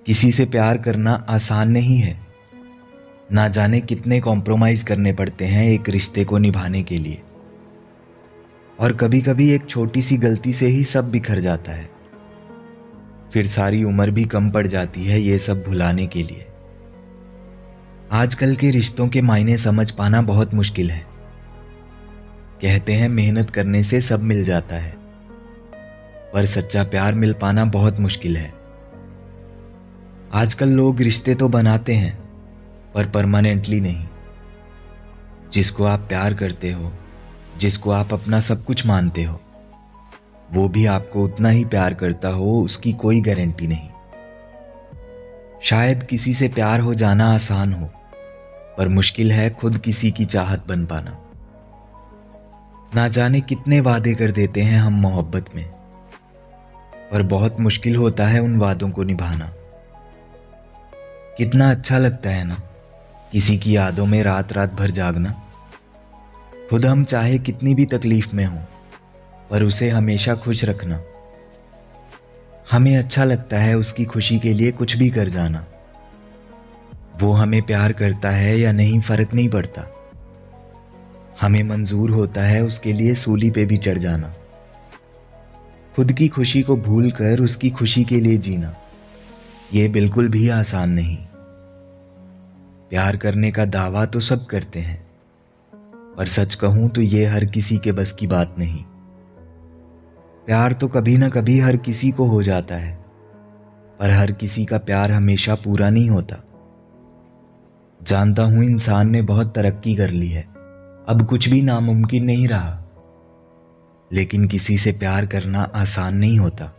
किसी से प्यार करना आसान नहीं है। ना जाने कितने कॉम्प्रोमाइज करने पड़ते हैं एक रिश्ते को निभाने के लिए। और कभी कभी एक छोटी सी गलती से ही सब बिखर जाता है। फिर सारी उम्र भी कम पड़ जाती है ये सब भुलाने के लिए। आजकल के रिश्तों के मायने समझ पाना बहुत मुश्किल है। कहते हैं मेहनत करने से सब मिल जाता है, पर सच्चा प्यार मिल पाना बहुत मुश्किल है। आजकल लोग रिश्ते तो बनाते हैं, पर परमानेंटली नहीं। जिसको आप प्यार करते हो, जिसको आप अपना सब कुछ मानते हो, वो भी आपको उतना ही प्यार करता हो, उसकी कोई गारंटी नहीं। शायद किसी से प्यार हो जाना आसान हो, पर मुश्किल है खुद किसी की चाहत बन पाना। ना जाने कितने वादे कर देते हैं हम मोहब्बत में, पर बहुत मुश्किल होता है उन वादों को निभाना। कितना अच्छा लगता है ना किसी की यादों में रात रात भर जागना। खुद हम चाहे कितनी भी तकलीफ में हो, पर उसे हमेशा खुश रखना। हमें अच्छा लगता है उसकी खुशी के लिए कुछ भी कर जाना। वो हमें प्यार करता है या नहीं फर्क नहीं पड़ता। हमें मंजूर होता है उसके लिए सूली पे भी चढ़ जाना। खुद की खुशी को भूल कर उसकी खुशी के लिए जीना, ये बिल्कुल भी आसान नहीं। प्यार करने का दावा तो सब करते हैं, पर सच कहूं तो ये हर किसी के बस की बात नहीं। प्यार तो कभी ना कभी हर किसी को हो जाता है, पर हर किसी का प्यार हमेशा पूरा नहीं होता। जानता हूं इंसान ने बहुत तरक्की कर ली है, अब कुछ भी नामुमकिन नहीं रहा, लेकिन किसी से प्यार करना आसान नहीं होता।